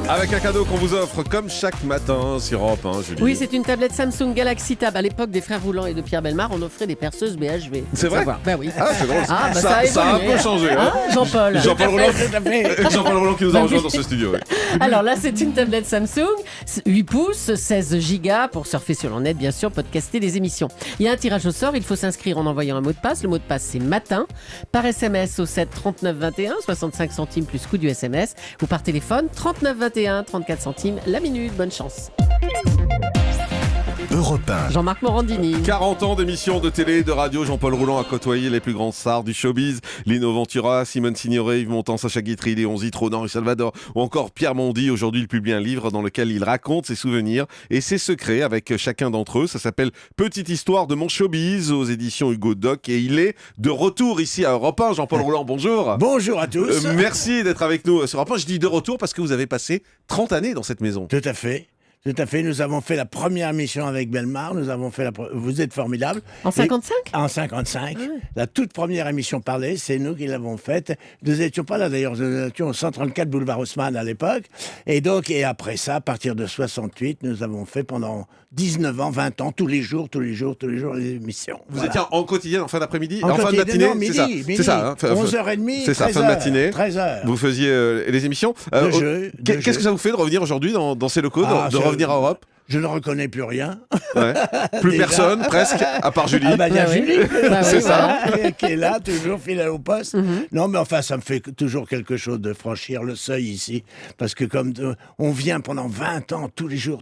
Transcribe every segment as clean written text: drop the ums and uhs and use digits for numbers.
Avec un cadeau qu'on vous offre comme chaque matin sur Europe 1, Julie. Oui, c'est une tablette Samsung Galaxy Tab. À l'époque des frères Roulant et de Pierre Bellemare, on offrait des perceuses BHV. C'est vrai? Ben oui. Ah, c'est drôle. Ah, bah, ça a un évolué. peu changé. Hein, Jean-Paul. Jean-Paul Roulant qui nous a rejoint dans ce studio. Alors là, c'est une tablette Samsung, 8 pouces, 16 gigas pour surfer sur le net, bien sûr, podcaster des émissions. Il y a un tirage au sort, il faut s'inscrire en envoyant un mot de passe. Le mot de passe, c'est matin, par SMS au 7 39 21, 65 centimes plus coût du SMS, ou par téléphone 39 21, 34 centimes la minute. Bonne chance. Europe 1. Jean-Marc Morandini. 40 ans d'émissions de télé, de radio, Jean-Paul Roulant a côtoyé les plus grands stars du showbiz, Lino Ventura, Simone Signoret, Yves Montand, Sacha Guitry, Léon Zitrone, Henri Salvador ou encore Pierre Mondy. Aujourd'hui, il publie un livre dans lequel il raconte ses souvenirs et ses secrets avec chacun d'entre eux. Ça s'appelle Petite histoire de mon showbiz aux éditions Hugo Doc et il est de retour ici à Europe 1. Jean-Paul Roulant, bonjour. Bonjour à tous. Merci d'être avec nous sur Europe 1. Je dis de retour parce que vous avez passé 30 années dans cette maison. Tout à fait. Tout à fait. Nous avons fait la première émission avec Bellemare. Nous avons fait Vous êtes formidable. En 55 En 55. Ah ouais. La toute première émission parlée, c'est nous qui l'avons faite. Nous n'étions pas là d'ailleurs. Nous étions au 134 boulevard Haussmann à l'époque. Et après ça, à partir de 68, nous avons fait pendant 19 ans, 20 ans, tous les jours, les émissions. Vous Voilà. étiez en quotidien, en fin d'après-midi, En fin de matinée, non, midi, c'est ça. midi. C'est ça. 11h30, c'est ça, 13h, fin de matinée. 13h. Vous faisiez les émissions. Qu'est-ce que ça vous fait de revenir aujourd'hui dans ces locaux, de revenir à Europe? Je ne reconnais plus rien. Ouais. Plus Déjà. personne, presque, à part Julie. Ah bah, il y a Ah oui. Julie, Bah c'est oui, ça, qui est là, toujours fidèle au poste. Mhm. Non, mais enfin, ça me fait toujours quelque chose de franchir le seuil ici. Parce que comme on vient pendant 20 ans, tous les jours,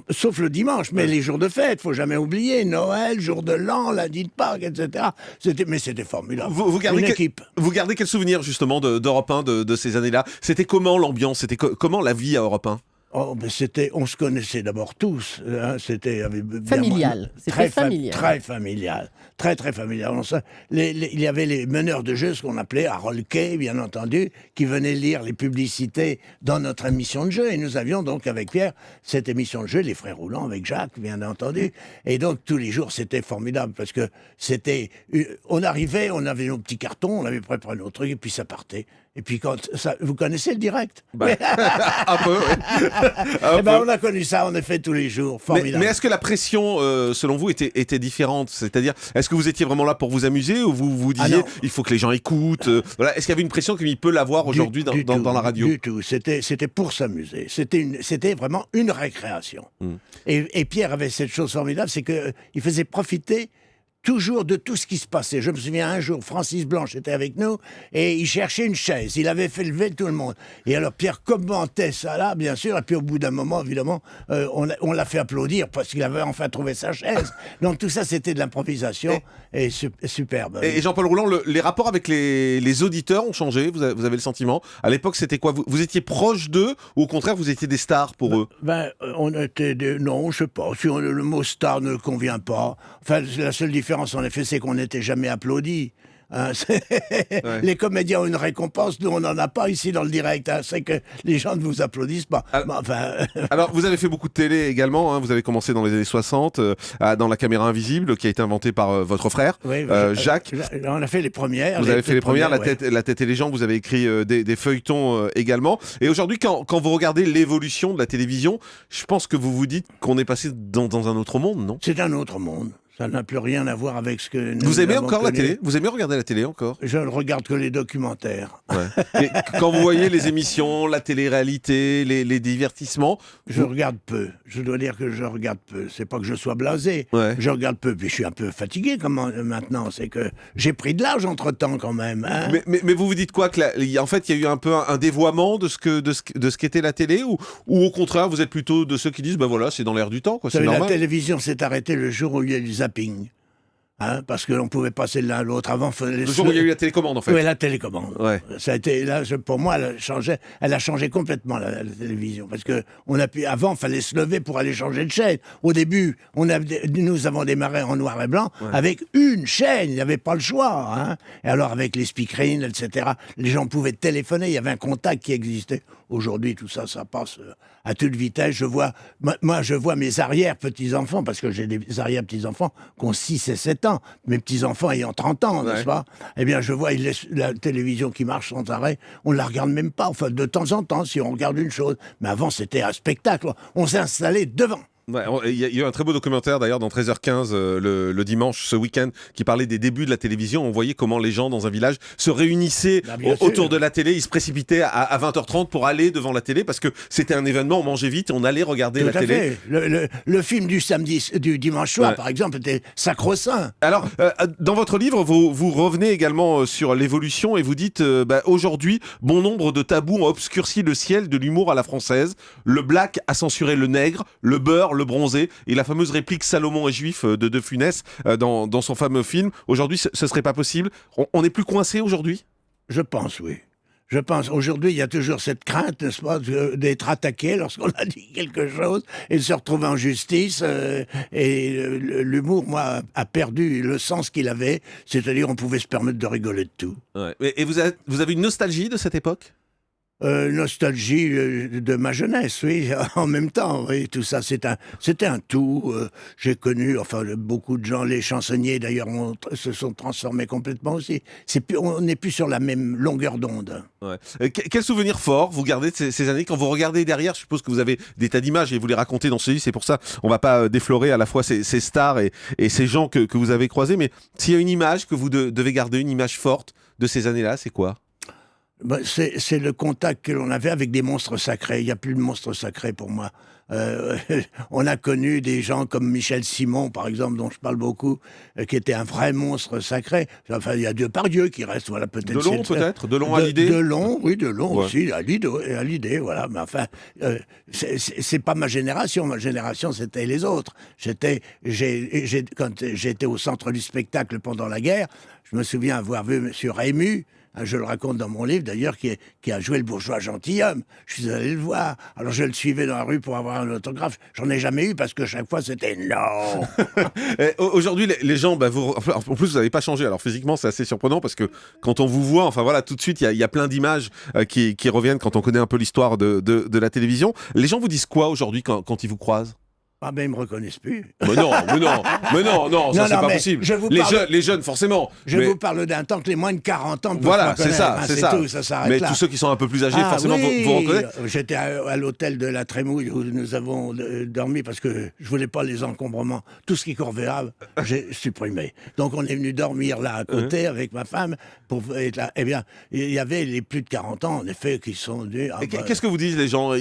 sauf le dimanche, mais les jours de fête, faut jamais oublier, Noël, jour de l'an, lundi de Pâques, etc. Mais c'était formidable. Vous gardez Une équipe. Vous gardez quel souvenir justement d'Europe 1 de ces années-là? C'était comment l'ambiance? C'était comment la vie à Europe 1? Oh, ben on se connaissait d'abord tous. Hein, c'était Familial. C'était familial. Très familial. Très, très familial. Il y avait les meneurs de jeu, ce qu'on appelait Harold Kay, bien entendu, qui venaient lire les publicités dans notre émission de jeu. Et nous avions donc, avec Pierre, cette émission de jeu, Les Frères Roulants, avec Jacques, bien entendu. Et donc, tous les jours, c'était formidable, parce que on arrivait, on avait nos petits cartons, on avait préparé nos trucs, et puis ça partait. Et puis vous connaissez le direct? Un peu, oui. Eh ben, on a connu ça, on a fait tous les jours. Formidable. Mais est-ce que la pression, selon vous, était différente? C'est-à-dire, est-ce que vous étiez vraiment là pour vous amuser ou vous vous disiez, il faut que les gens écoutent voilà. Est-ce qu'il y avait une pression comme il peut l'avoir aujourd'hui dans la radio? Du tout. C'était pour s'amuser. C'était vraiment une récréation. Et Pierre avait cette chose formidable, c'est qu'il faisait profiter toujours de tout ce qui se passait. Je me souviens un jour, Francis Blanche était avec nous et il cherchait une chaise. Il avait fait lever tout le monde. Et alors Pierre commentait ça là, bien sûr, et puis au bout d'un moment, évidemment, on l'a fait applaudir parce qu'il avait enfin trouvé sa chaise. Donc tout ça, c'était de l'improvisation et superbe. Et Jean-Paul Roulant, les rapports avec les auditeurs ont changé, vous avez le sentiment? À l'époque, c'était quoi? Vous étiez proche d'eux ou au contraire, vous étiez des stars pour eux? On était non, je sais pas. Si le mot star ne convient pas. Enfin, la seule différence, en effet, c'est qu'on n'était jamais applaudis. Hein, les comédiens ont une récompense, nous on n'en a pas ici dans le direct. Hein, c'est que les gens ne vous applaudissent pas. Alors vous avez fait beaucoup de télé également, hein, vous avez commencé dans les années 60 dans La Caméra Invisible qui a été inventée par votre frère, Jacques. On a fait les premières. Vous avez fait les premières, ouais. la tête et les gens, vous avez écrit des feuilletons également. Et aujourd'hui, quand vous regardez l'évolution de la télévision, je pense que vous vous dites qu'on est passé dans un autre monde, non? C'est un autre monde. Ça n'a plus rien à voir avec ce que nous Vous aimez avons encore connu. la télé? Vous aimez regarder la télé encore? Je ne regarde que les documentaires. Ouais. Et quand vous voyez les émissions, la télé-réalité, les divertissements... Je regarde peu. Je dois dire que je regarde peu. C'est pas que je sois blasé. Ouais. Je regarde peu. Puis je suis un peu fatigué maintenant. C'est que j'ai pris de l'âge entre-temps quand même. Hein. Mais vous vous dites quoi? En fait, il y a eu un peu un dévoiement de ce qu'était la télé ou au contraire, vous êtes plutôt de ceux qui disent, ben voilà, c'est dans l'air du temps, quoi, c'est normal. La télévision s'est arrêtée le jour où il y a eu du zapping. Hein, parce que l'on pouvait passer de l'un à l'autre. Avant, le jour où il y a eu la télécommande, en fait. Oui, la télécommande. Ouais. Ça a été là, pour moi, elle a changé complètement la télévision, parce que avant, fallait se lever pour aller changer de chaîne. Au début, nous avons démarré en noir et blanc avec une chaîne. Il n'y avait pas le choix. Hein. Et alors, avec les speakerines, etc., les gens pouvaient téléphoner. Il y avait un contact qui existait. Aujourd'hui, tout ça, ça passe à toute vitesse. Je vois mes arrière-petits-enfants, parce que j'ai des arrière-petits-enfants qui ont 6 et 7 ans. ans, mes petits-enfants ayant 30 ans, n'est-ce Ouais. pas? Eh bien, je vois la télévision qui marche sans arrêt, on ne la regarde même pas, enfin, de temps en temps, si on regarde une chose. Mais avant, c'était un spectacle, on s'est installé devant. Ouais, il y a eu un très beau documentaire d'ailleurs dans 13h15 le dimanche ce week-end qui parlait des débuts de la télévision. On voyait comment les gens dans un village se réunissaient Bien autour sûr. de la télé. Ils se précipitaient à 20h30 pour aller devant la télé parce que c'était un événement. On mangeait vite et on allait regarder la Tout à télé. fait. Le film du dimanche soir, Ouais. par exemple, était sacro-saint. Alors, dans votre livre, vous revenez également sur l'évolution et vous dites aujourd'hui, bon nombre de tabous ont obscurci le ciel de l'humour à la française. Le black a censuré le nègre, le beurre, le bronzé et la fameuse réplique Salomon est juif de Funès dans son fameux film. Aujourd'hui, ce serait pas possible. On n'est plus coincé aujourd'hui? Je pense, oui. Je pense. Aujourd'hui, il y a toujours cette crainte, n'est-ce pas, d'être attaqué lorsqu'on a dit quelque chose et de se retrouver en justice. L'humour, moi, a perdu le sens qu'il avait. C'est-à-dire, on pouvait se permettre de rigoler de tout. Ouais. Et vous avez une nostalgie de cette époque? Nostalgie de ma jeunesse, oui, en même temps, oui, tout ça, c'était un tout. J'ai connu, enfin, beaucoup de gens, les chansonniers d'ailleurs, se sont transformés complètement aussi. On n'est plus sur la même longueur d'onde. Ouais. Quel souvenir fort vous gardez de ces années? Quand vous regardez derrière, je suppose que vous avez des tas d'images et vous les racontez dans ce livre, c'est pour ça on va pas déflorer à la fois ces stars et ces gens que vous avez croisés, mais s'il y a une image que vous devez garder, une image forte de ces années-là, c'est quoi? C'est le contact que l'on avait avec des monstres sacrés. Il n'y a plus de monstres sacrés pour moi. On a connu des gens comme Michel Simon, par exemple, dont je parle beaucoup, qui était un vrai monstre sacré. Enfin, il y a Depardieu qui reste, voilà, peut-être. Delon, peut-être? Delon, Hallyday? Delon, oui, Delon Ouais. aussi, Hallyday, voilà. Mais enfin, c'est pas ma génération. Ma génération, c'était les autres. Quand j'étais au centre du spectacle pendant la guerre, je me souviens avoir vu M. Rému. Je le raconte dans mon livre, d'ailleurs, qui a joué le bourgeois gentilhomme. Je suis allé le voir. Alors, je le suivais dans la rue pour avoir un autographe. J'en ai jamais eu parce que chaque fois, c'était non. Aujourd'hui, les gens, en plus, vous n'avez pas changé. Alors, physiquement, c'est assez surprenant parce que quand on vous voit, enfin voilà, tout de suite, il y a plein d'images qui reviennent quand on connaît un peu l'histoire de la télévision. Les gens vous disent quoi aujourd'hui quand ils vous croisent? Ah ben, ils me reconnaissent plus. Mais non, ça Non, c'est pas mais possible. je vous parle- Les jeunes, forcément. Je mais vous parle d'un temps que les moins de 40 ans ne peuvent voilà, pas c'est connaître. ça, Hein, c'est ça. tout, ça s'arrête Mais là. tous ceux qui sont un peu plus âgés, forcément, oui. vous reconnaissent. J'étais à l'hôtel de la Trémouille où nous avons dormi parce que je voulais pas les encombrements. Tout ce qui est corvéable, j'ai supprimé. Donc on est venu dormir là à côté avec ma femme pour être là. Eh bien, il y avait les plus de 40 ans, en effet, qui sont venus. Et qu'est-ce que vous disent les gens?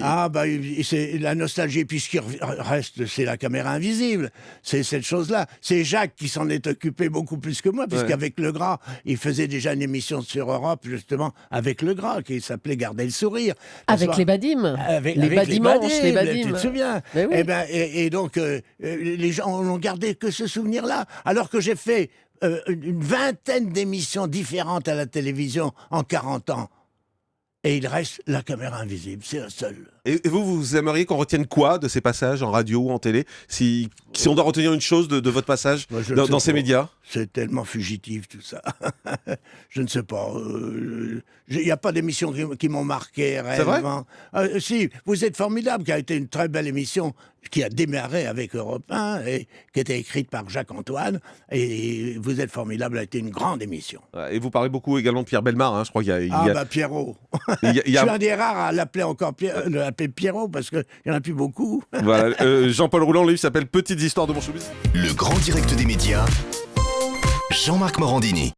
C'est la nostalgie, puis ce qui reste, c'est la caméra invisible. C'est cette chose-là. C'est Jacques qui s'en est occupé beaucoup plus que moi, puisqu'avec Le Gras, il faisait déjà une émission sur Europe, justement, avec Le Gras, qui s'appelait Garder le sourire. Avec les Badimes. Avec les Badimanches, les Tu Badimes. te souviens? Mais oui. Et donc, les gens n'ont gardé que ce souvenir-là. Alors que j'ai fait une vingtaine d'émissions différentes à la télévision en 40 ans. Et il reste la caméra invisible, c'est la seule. Et vous aimeriez qu'on retienne quoi de ces passages en radio ou en télé? Si on doit retenir une chose de votre passage Moi, je ne dans sais ces pas. médias? C'est tellement fugitif tout ça. Je ne sais pas. Il n'y a pas d'émissions qui m'ont marqué réellement. Si, Vous êtes formidable, qui a été une très belle émission, qui a démarré avec Europe 1 et qui était écrite par Jacques-Antoine. Et Vous êtes formidable a été une grande émission. Et vous parlez beaucoup également de Pierre Bellemare, hein, je crois qu'il y a... Pierrot. il y a- Je suis un des rares à l'appeler encore l'appeler Pierrot parce qu'il n'y en a plus beaucoup. Voilà, Jean-Paul Rouland, le livre s'appelle Petites histoires de mon showbiz. Le grand direct des médias, Jean-Marc Morandini.